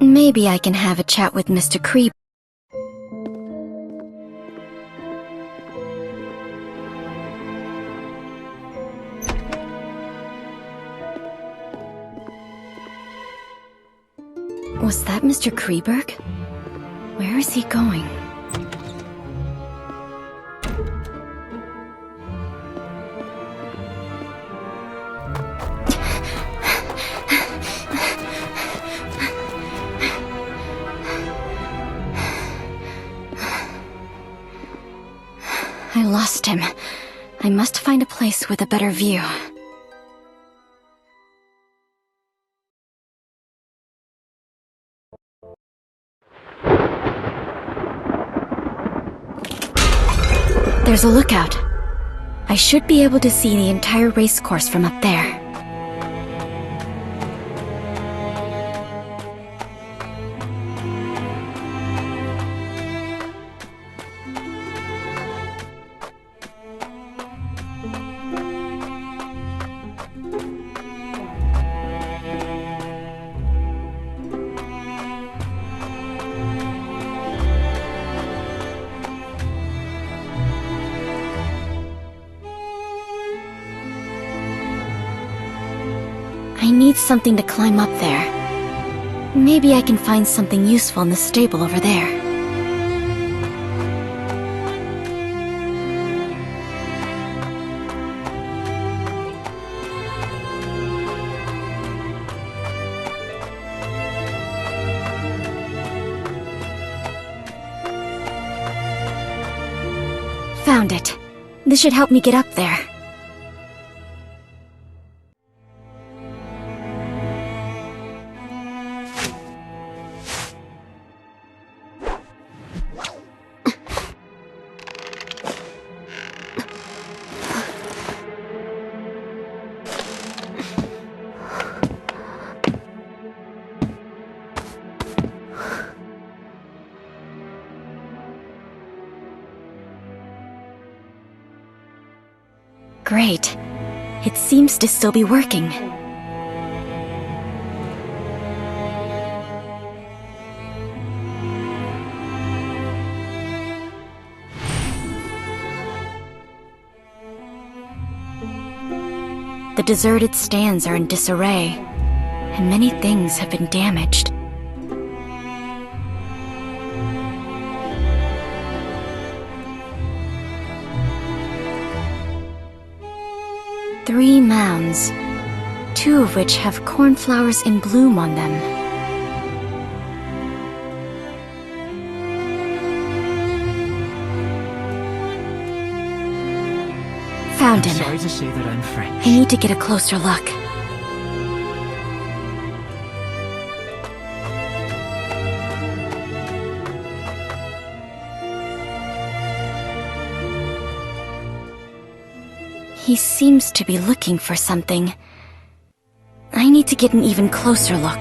Maybe I can have a chat with Mr. Kreigburg. Was that Mr. Kreigburg? Where is he going? I lost him. I must find a place with a better view. There's a lookout. I should be able to see the entire racecourse from up there. I need something to climb up there. Maybe I can find something useful in the stable over there. Found it. This should help me get up there. Great. It seems to still be working. The deserted stands are in disarray, and many things have been damaged. Three mounds, two of which have cornflowers in bloom on them. Found him. Sorry to say that I'm French. I need to get a closer look. He seems to be looking for something. I need to get an even closer look.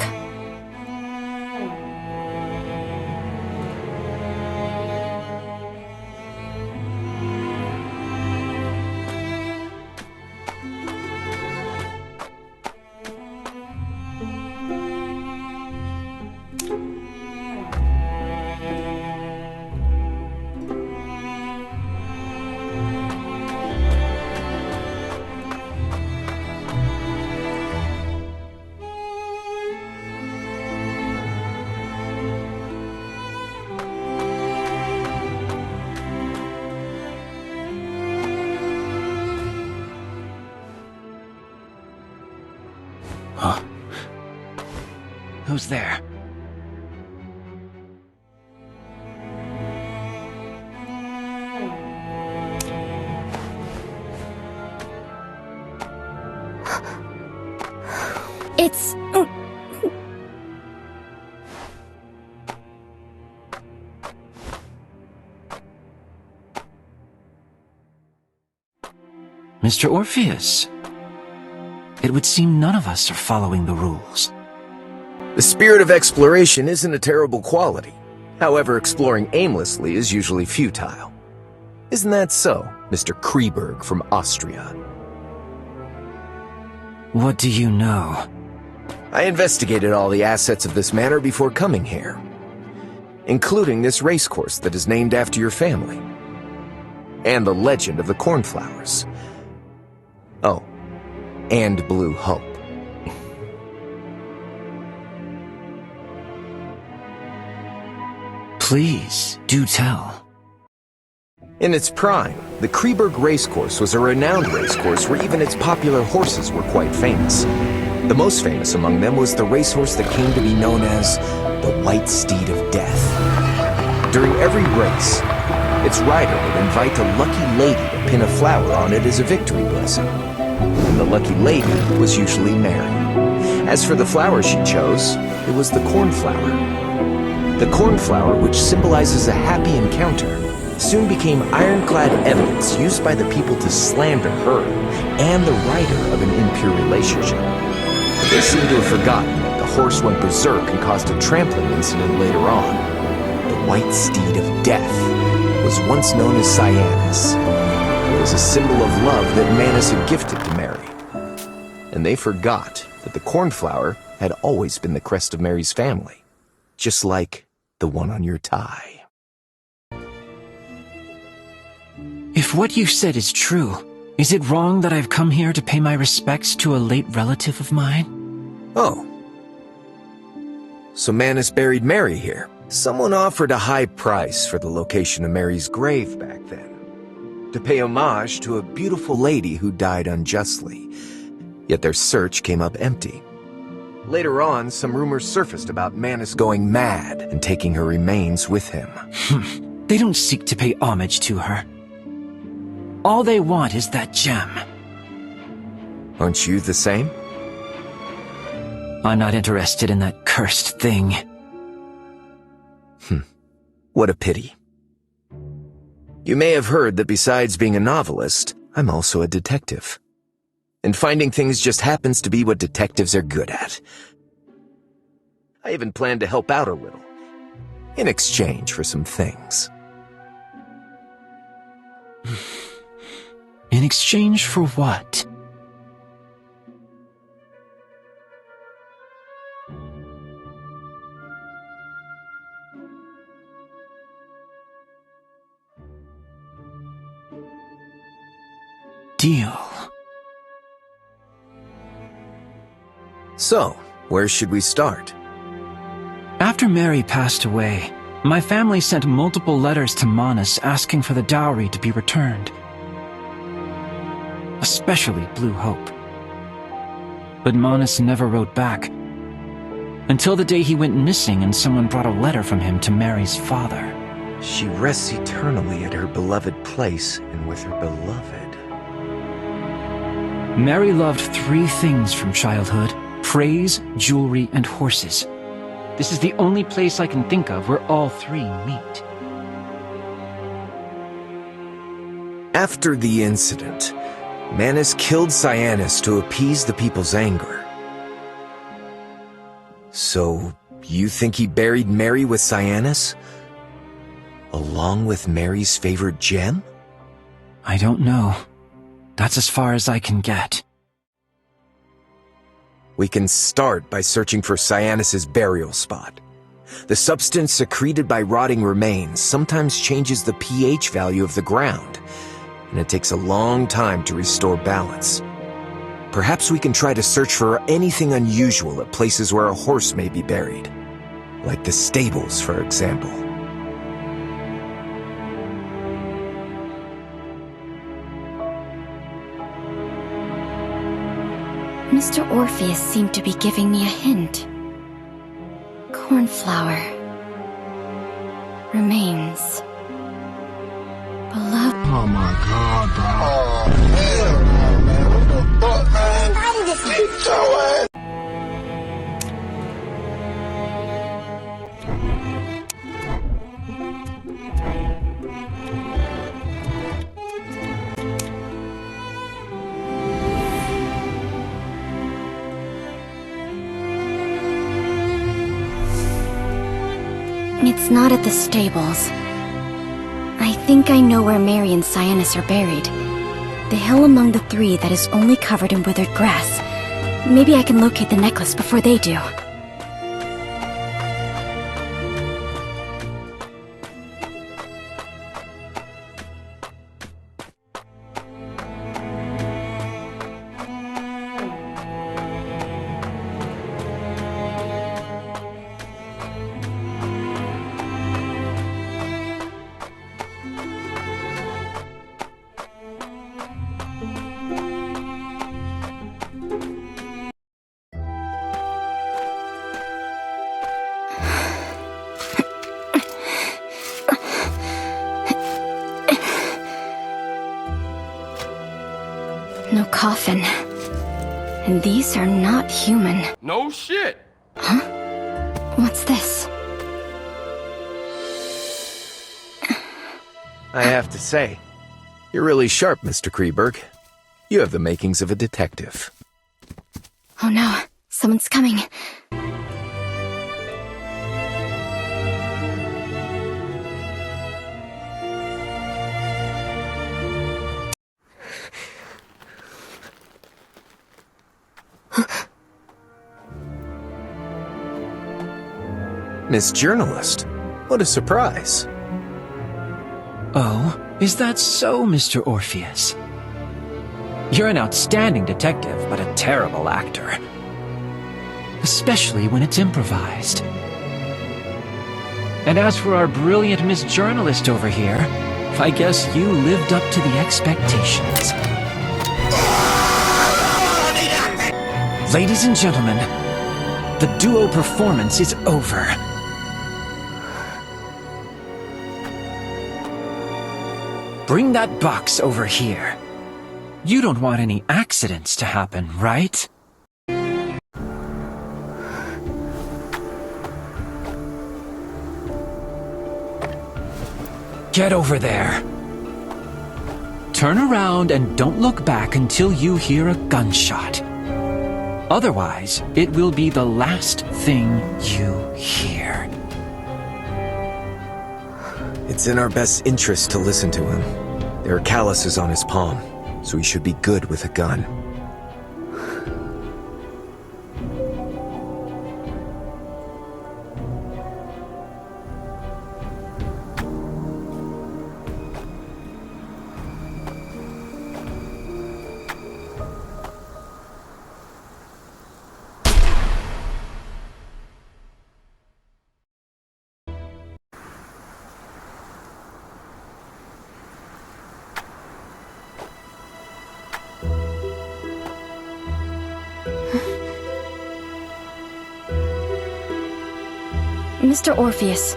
Huh? Who's there? It's... Mr. Orpheus. It would seem none of us are following the rules. The spirit of exploration isn't a terrible quality. However, exploring aimlessly is usually futile. Isn't that so, Mr. Kreigburg from Austria? What do you know? I investigated all the assets of this manor before coming here, including this racecourse that is named after your family, and the legend of the cornflowers. Oh, and Blue Hope. Please, do tell. In its prime, the Kreigburg Racecourse was a renowned racecourse where even its popular horses were quite famous. The most famous among them was the racehorse that came to be known as the White Steed of Death. During every race, its rider would invite a lucky lady to pin a flower on it as a victory blessing. And the lucky lady was usually Mary. As for the flower she chose, it was the cornflower. The cornflower, which symbolizes a happy encounter, soon became ironclad evidence used by the people to slander her and the rider of an impure relationship. But they seem to have forgotten that the horse went berserk and caused a trampling incident later on. The White Steed of Death was once known as Cyanus. It was a symbol of love that Manus had gifted to Mary. And they forgot that the cornflower had always been the crest of Mary's family, just like the one on your tie. If what you said is true, is it wrong that I've come here to pay my respects to a late relative of mine? Oh. So Manus buried Mary here. Someone offered a high price for the location of Mary's grave back then, to pay homage to a beautiful lady who died unjustly. Yet their search came up empty. Later on, some rumors surfaced about Manus going mad and taking her remains with him. They don't seek to pay homage to her. All they want is that gem. Aren't you the same? I'm not interested in that cursed thing. What a pity. You may have heard that besides being a novelist, I'm also a detective. And finding things just happens to be what detectives are good at. I even plan to help out a little, in exchange for some things. In exchange for what? Deal. So, where should we start? After Mary passed away, my family sent multiple letters to Manus asking for the dowry to be returned. Especially Blue Hope. But Manus never wrote back, until the day he went missing and someone brought a letter from him to Mary's father. She rests eternally at her beloved place and with her beloved. Mary loved 3 things from childhood: praise, jewelry, and horses. This is the only place I can think of where all 3 meet. After the incident, Manus killed Cyanus to appease the people's anger. So, you think he buried Mary with Cyanus? Along with Mary's favorite gem? I don't know. That's as far as I can get. We can start by searching for Cyanus's burial spot. The substance secreted by rotting remains sometimes changes the pH value of the ground, and it takes a long time to restore balance. Perhaps we can try to search for anything unusual at places where a horse may be buried, like the stables, for example. Mr. Orpheus seemed to be giving me a hint. Cornflower. Remains. Beloved. Oh my god, bro. Oh, hell no, man. What the fuck, man? I need to get your ass. It's not at the stables. I think I know where Mary and Cyanus are buried. The hill among the 3 that is only covered in withered grass. Maybe I can locate the necklace before they do. No coffin. And these are not human. No shit. What's this? I have to say, you're really sharp, Mr. Kreigburg. You have the makings of a detective. Oh no, someone's coming. Miss Journalist, what a surprise. Oh, is that so, Mr. Orpheus? You're an outstanding detective, but a terrible actor. Especially when it's improvised. And as for our brilliant Miss Journalist over here, I guess you lived up to the expectations. Ladies and gentlemen, the duo performance is over. Bring that box over here. You don't want any accidents to happen, right? Get over there. Turn around and don't look back until you hear a gunshot. Otherwise, it will be the last thing you hear. It's in our best interest to listen to him. There are calluses on his palm, so he should be good with a gun. Mr. Orpheus,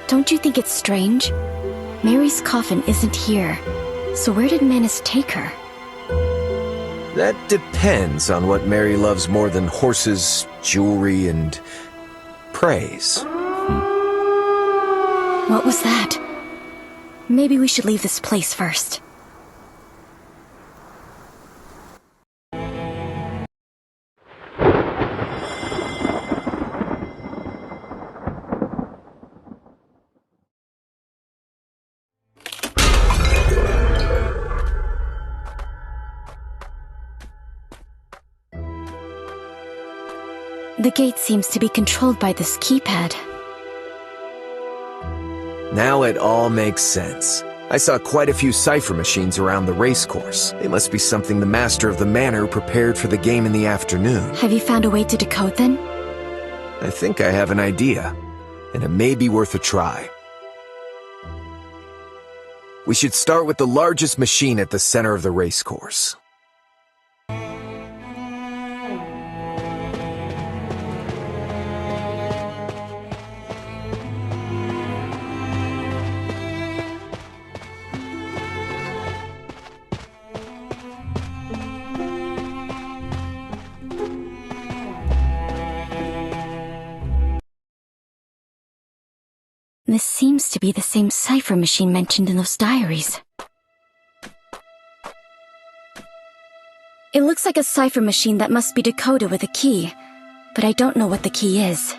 don't you think it's strange? Mary's coffin isn't here, so where did Manus take her? That depends on what Mary loves more than horses, jewelry, and praise. What was that? Maybe we should leave this place first. The gate seems to be controlled by this keypad. Now it all makes sense. I saw quite a few cipher machines around the racecourse. They must be something the master of the manor prepared for the game in the afternoon. Have you found a way to decode them? I think I have an idea, and it may be worth a try. We should start with the largest machine at the center of the racecourse. This seems to be the same cipher machine mentioned in those diaries. It looks like a cipher machine that must be decoded with a key, but I don't know what the key is.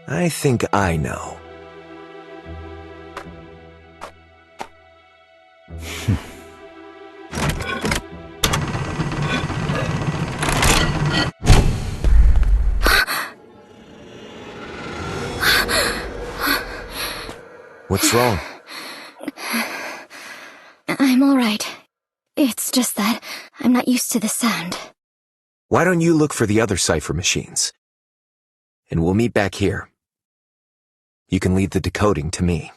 I think I know. What's wrong? I'm alright. It's just that I'm not used to the sound. Why don't you look for the other cipher machines? And we'll meet back here. You can leave the decoding to me.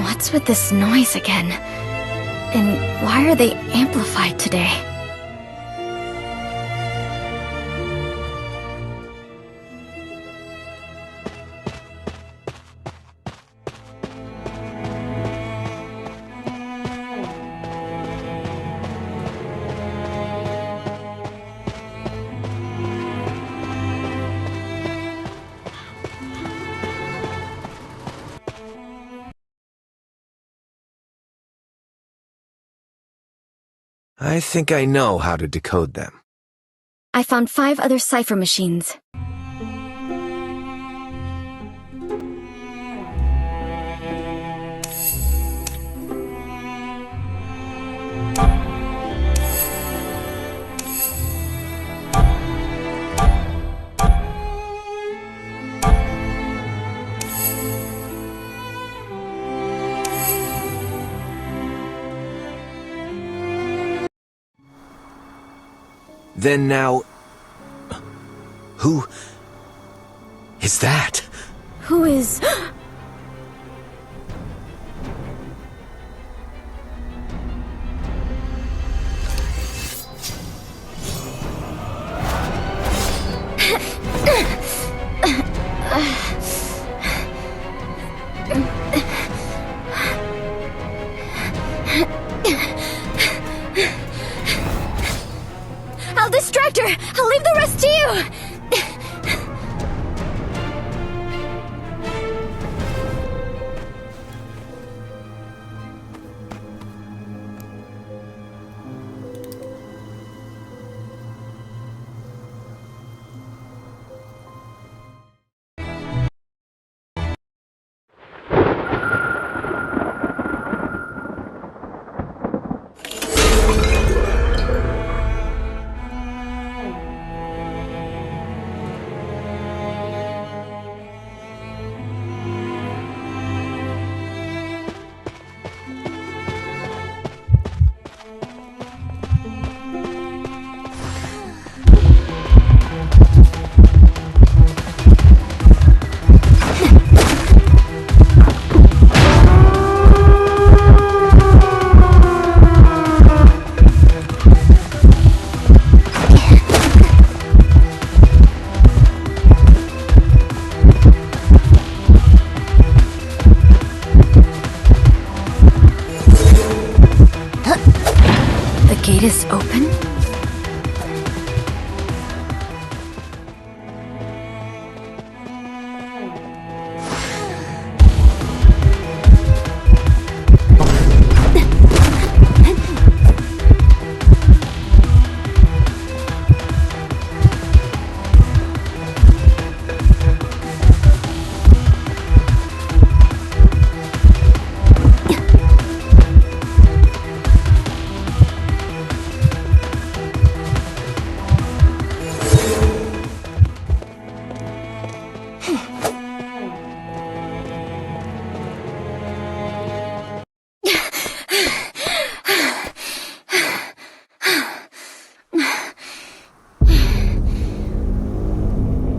What's with this noise again? And why are they amplified today? I think I know how to decode them. I found 5 other cipher machines. Then now... Who... is that? Who is... I'll distract her! I'll leave the rest to you! The gate is open?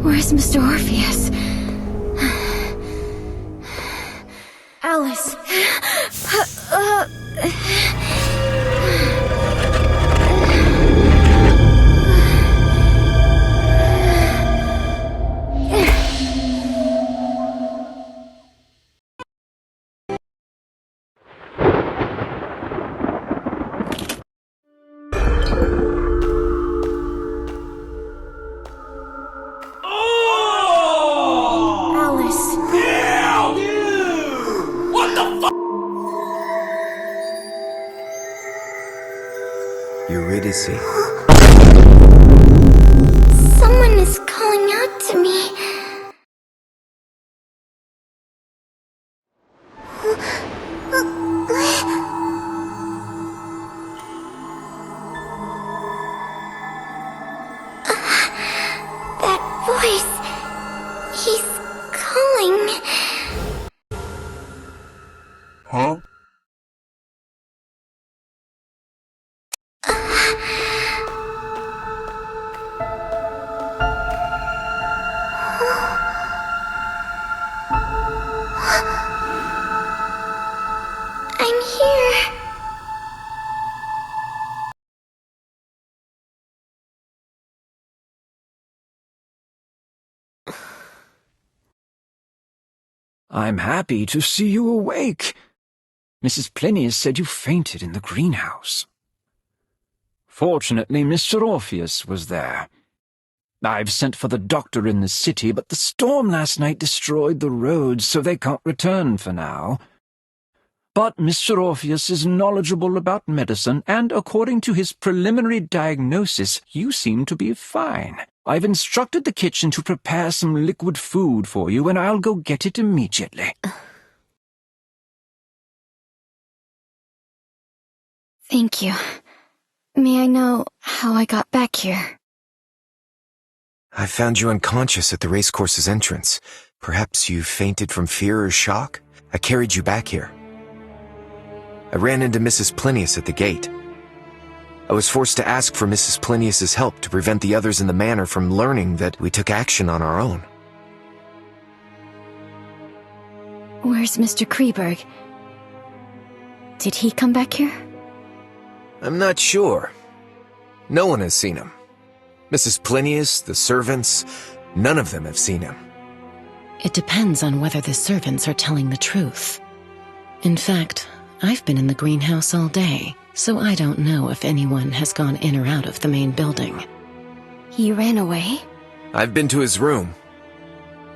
Where's Mr. Orpheus? Alice. Wright, is he? Someone is calling out to me. That voice. He's calling. Huh? I'm here. I'm happy to see you awake. Mrs. Plinius said you fainted in the greenhouse. Fortunately, Mr. Orpheus was there. I've sent for the doctor in the city, but the storm last night destroyed the roads, so they can't return for now. But Mr. Orpheus is knowledgeable about medicine, and according to his preliminary diagnosis, you seem to be fine. I've instructed the kitchen to prepare some liquid food for you, and I'll go get it immediately. Thank you. May I know how I got back here? I found you unconscious at the racecourse's entrance. Perhaps you fainted from fear or shock? I carried you back here. I ran into Mrs. Plinius at the gate. I was forced to ask for Mrs. Plinius's help to prevent the others in the manor from learning that we took action on our own. Where's Mr. Kreigburg? Did he come back here? I'm not sure. No one has seen him. Mrs. Plinius, the servants, none of them have seen him. It depends on whether the servants are telling the truth. In fact, I've been in the greenhouse all day, so I don't know if anyone has gone in or out of the main building. He ran away? I've been to his room,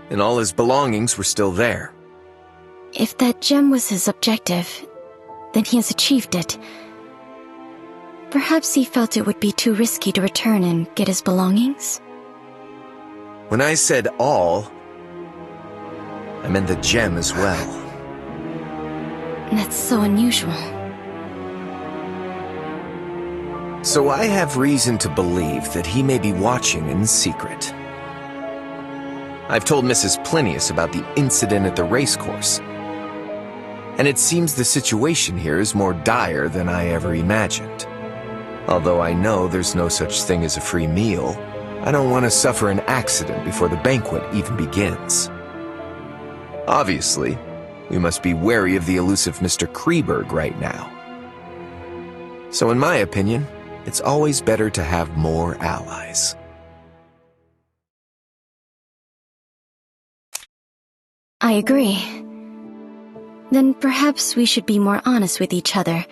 and all his belongings were still there. If that gem was his objective, then he has achieved it. Perhaps he felt it would be too risky to return and get his belongings? When I said all, I meant the gem as well. That's so unusual. So I have reason to believe that he may be watching in secret. I've told Mrs. Plinius about the incident at the racecourse, and it seems the situation here is more dire than I ever imagined. Although I know there's no such thing as a free meal, I don't want to suffer an accident before the banquet even begins. Obviously, we must be wary of the elusive Mr. Kreigburg right now. So in my opinion, it's always better to have more allies. I agree. Then perhaps we should be more honest with each other,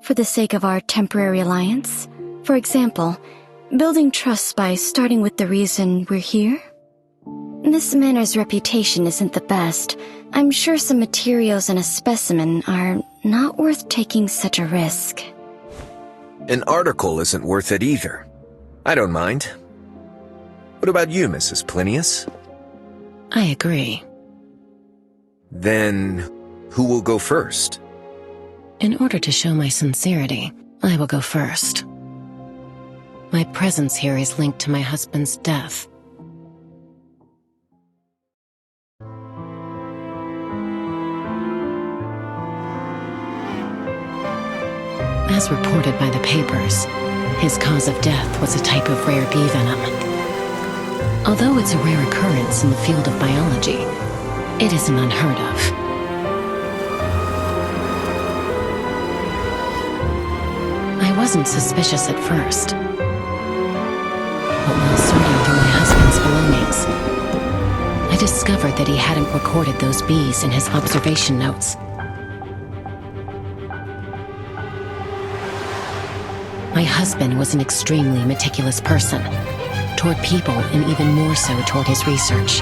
for the sake of our temporary alliance. For example, building trust by starting with the reason we're here. This manor's reputation isn't the best. I'm sure some materials and a specimen are not worth taking such a risk. An article isn't worth it either. I don't mind. What about you, Mrs. Plinius? I agree. Then, who will go first? In order to show my sincerity, I will go first. My presence here is linked to my husband's death. As reported by the papers, his cause of death was a type of rare bee venom. Although it's a rare occurrence in the field of biology, it isn't unheard of. I wasn't suspicious at first, but while sorting through my husband's belongings, I discovered that he hadn't recorded those bees in his observation notes. My husband was an extremely meticulous person, toward people and even more so toward his research,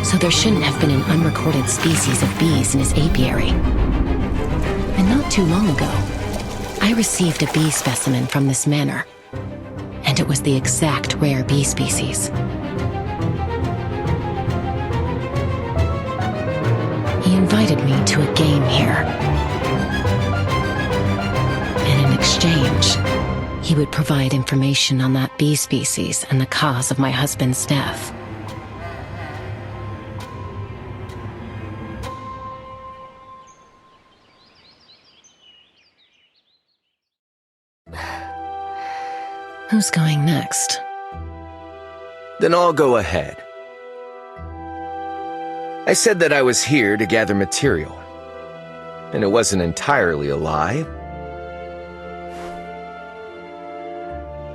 so there shouldn't have been an unrecorded species of bees in his apiary. And not too long ago, I received a bee specimen from this manor, and it was the exact rare bee species. He invited me to a game here. And in exchange, he would provide information on that bee species and the cause of my husband's death. Who's going next? Then I'll go ahead. I said that I was here to gather material, and it wasn't entirely a lie.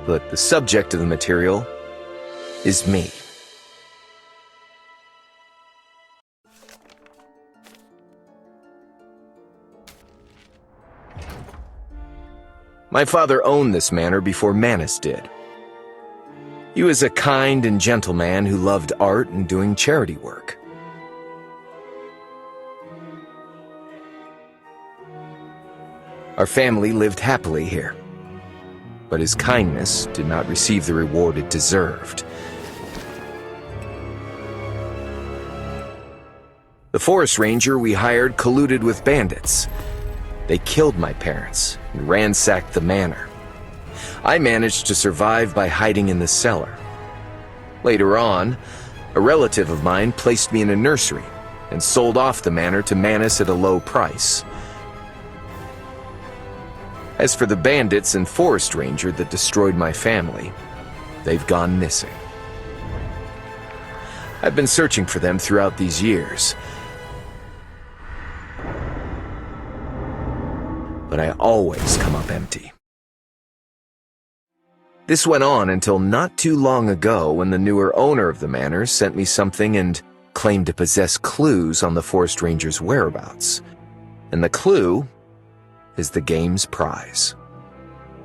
But the subject of the material is me. My father owned this manor before Manus did. He was a kind and gentle man who loved art and doing charity work. Our family lived happily here, but his kindness did not receive the reward it deserved. The forest ranger we hired colluded with bandits. They killed my parents and ransacked the manor. I managed to survive by hiding in the cellar. Later on, a relative of mine placed me in a nursery and sold off the manor to Manus at a low price. As for the bandits and forest ranger that destroyed my family, they've gone missing. I've been searching for them throughout these years, but I always come up empty. This went on until not too long ago when the newer owner of the manor sent me something and claimed to possess clues on the forest ranger's whereabouts. And the clue is the game's prize.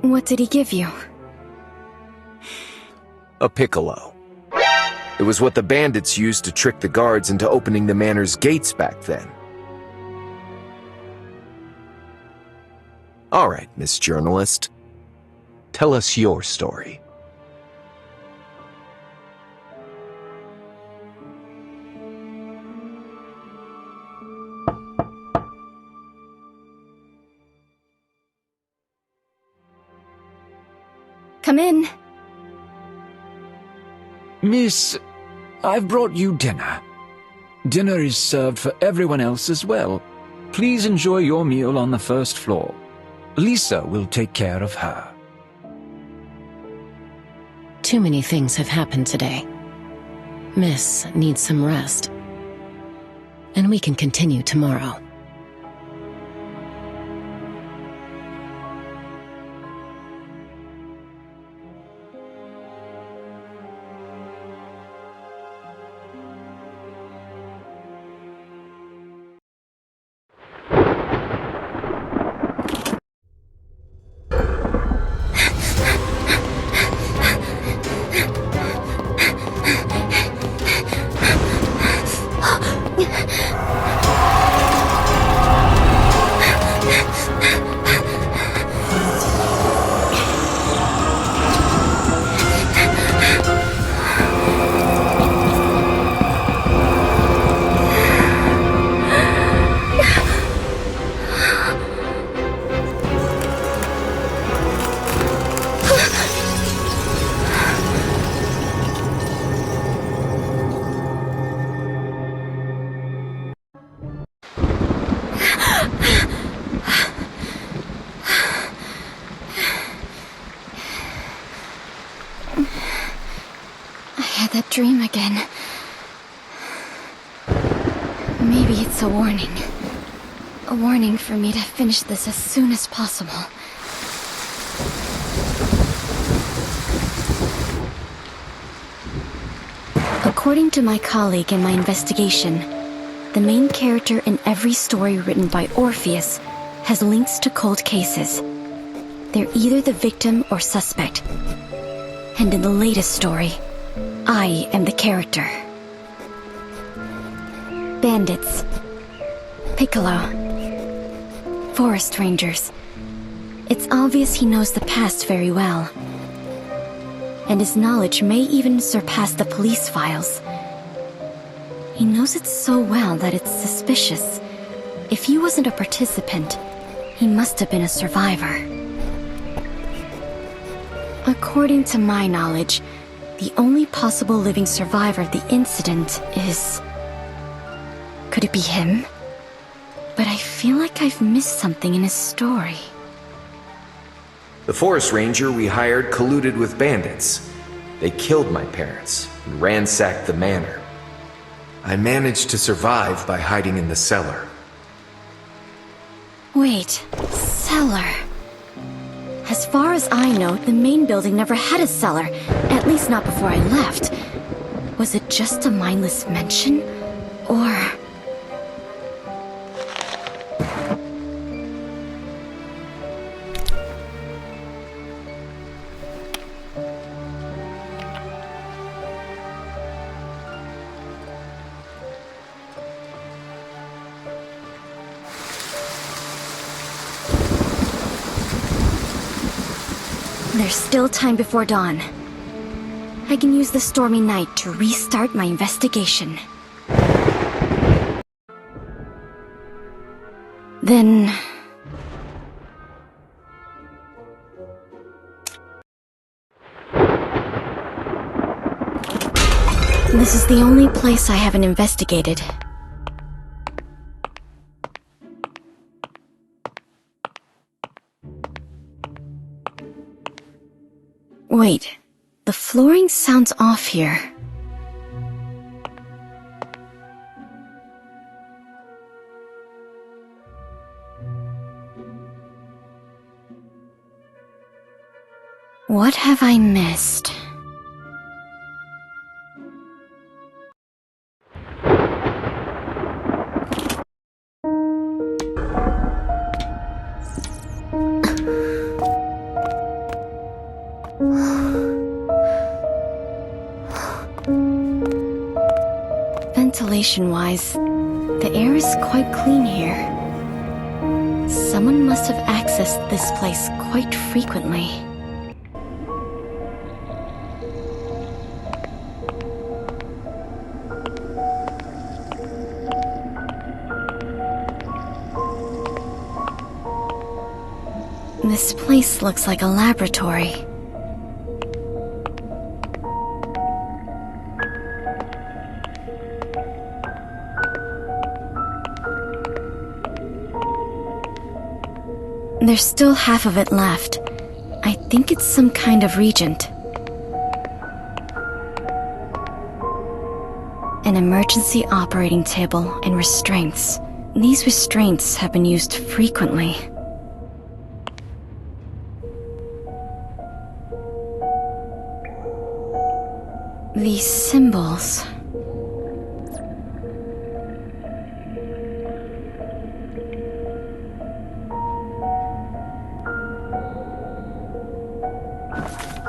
What did he give you? A piccolo. It was what the bandits used to trick the guards into opening the manor's gates back then. All right, Miss Journalist. Tell us your story. Come in. Miss, I've brought you dinner. Dinner is served for everyone else as well. Please enjoy your meal on the first floor. Lisa will take care of her. Too many things have happened today. Miss needs some rest. And we can continue tomorrow. That dream again. Maybe it's a warning. A warning for me to finish this as soon as possible. According to my colleague in my investigation, the main character in every story written by Orpheus has links to cold cases. They're either the victim or suspect. And in the latest story, I am the character. Bandits. Piccolo. Forest rangers. It's obvious he knows the past very well. and his knowledge may even surpass the police files. He knows it so well that it's suspicious. If he wasn't a participant, he must have been a survivor. According to my knowledge, the only possible living survivor of the incident is... Could it be him? But I feel like I've missed something in his story. The forest ranger we hired colluded with bandits. They killed my parents and ransacked the manor. I managed to survive by hiding in the cellar. Wait, cellar. As far as I know, the main building never had a cellar, at least not before I left. Was it just a mindless mention? Or... There's still time before dawn. I can use the stormy night to restart my investigation. Then... This is the only place I haven't investigated. Wait, the flooring sounds off here. What have I missed? Ventilation-wise, the air is quite clean here. Someone must have accessed this place quite frequently. This place looks like a laboratory. There's still half of it left. I think it's some kind of reagent. An emergency operating table and restraints. These restraints have been used frequently. These symbols...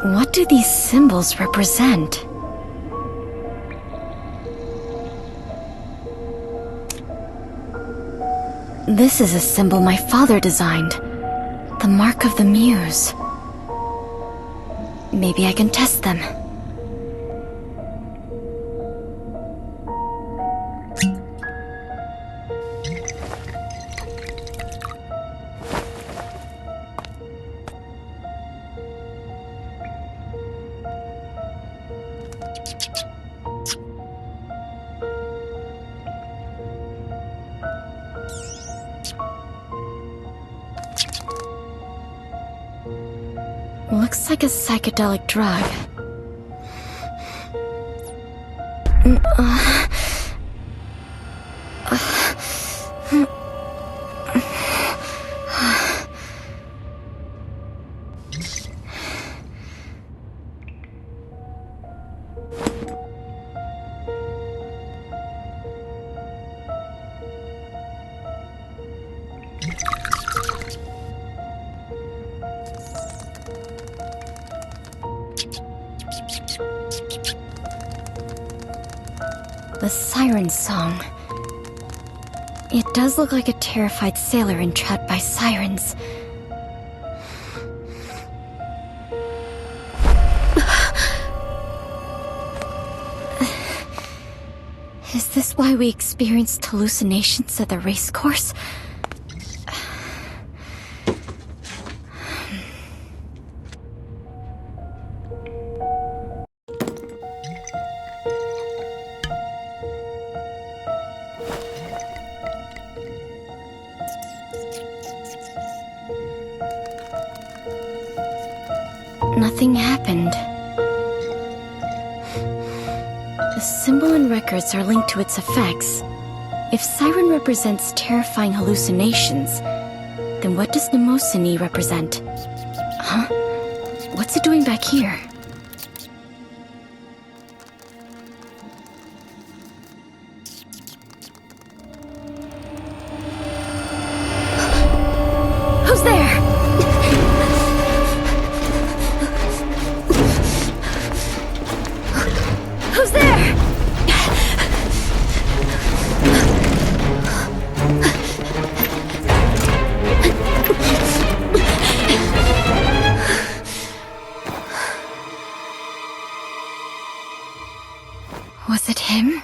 What do these symbols represent? This is a symbol my father designed. The mark of the Muse. Maybe I can test them. Looks like a psychedelic drug. The siren song. It does look like a terrified sailor entrapped by sirens. why we experienced hallucinations at the racecourse? Nothing happened. The symbol and records are linked to its effects. If Siren represents terrifying hallucinations, then what does Mnemosyne represent? Huh? What's it doing back here? Who's there? Who's there? Was it him?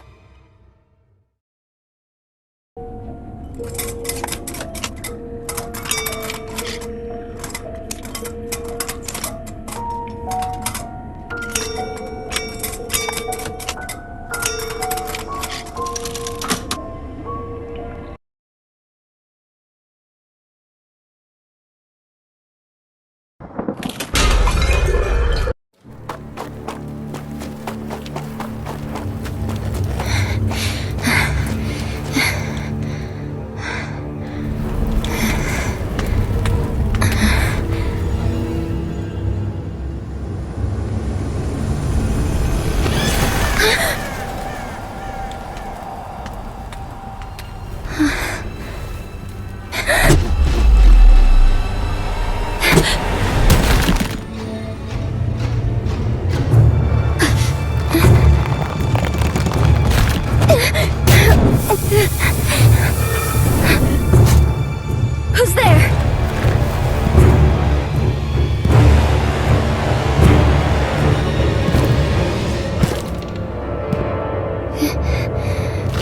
Who's there?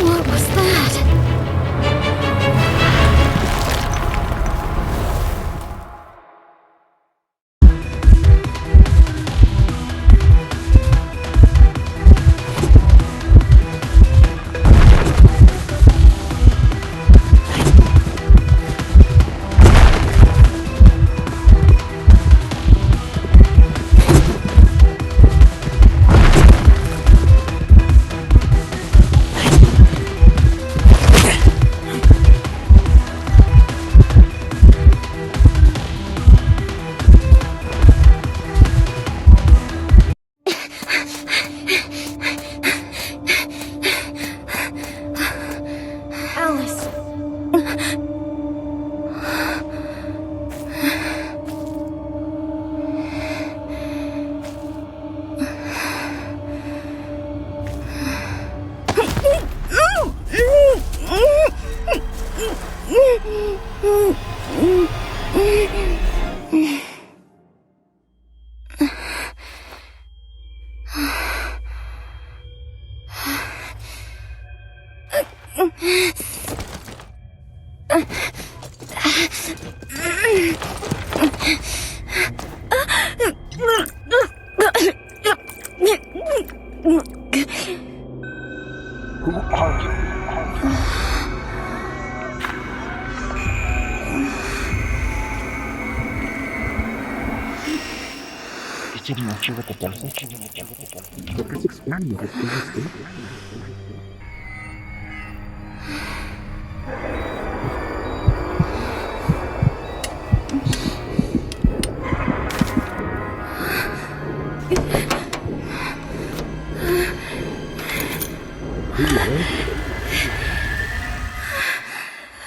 What was that? Alice. Who are you? Did you not with the dosage? What is explaining this state?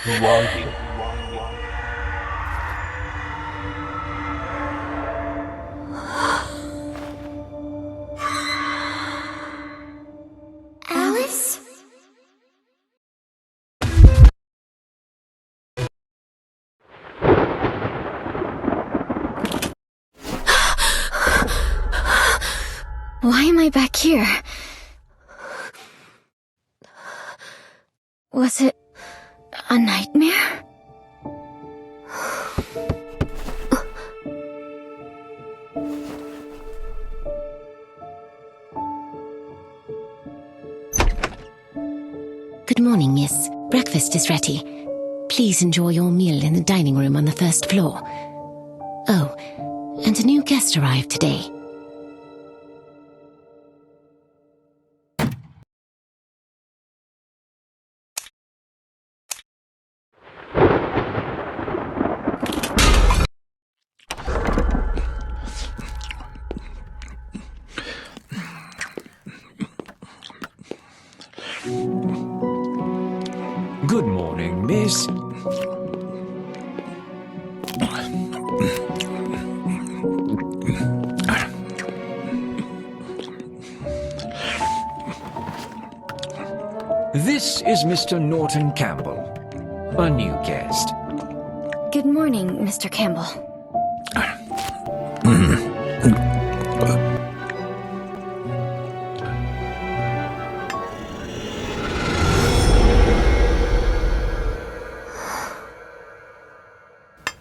Who are you? Alice? Why am I back here? Was it a nightmare? Good morning, miss. Breakfast is ready. Please enjoy your meal in the dining room on the first floor. Oh, and a new guest arrived today. Good morning, miss. This is Mr. Norton Campbell, a new guest. Good morning, Mr. Campbell.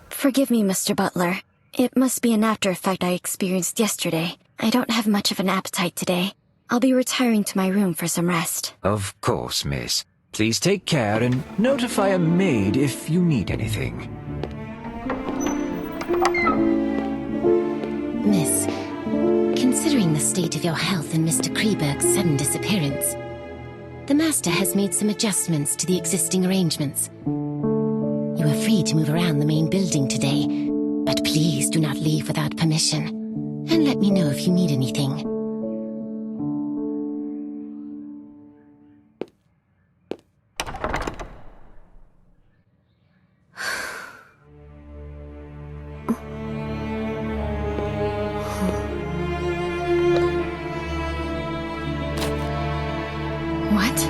Forgive me, Mr. Butler. It must be an after effect I experienced yesterday. I don't have much of an appetite today. I'll be retiring to my room for some rest. Of course, miss. Please take care and notify a maid if you need anything. Miss, considering the state of your health and Mr. Kreigburg's sudden disappearance, the Master has made some adjustments to the existing arrangements. You are free to move around the main building today, but please do not leave without permission. And let me know if you need anything. What?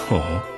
Oh.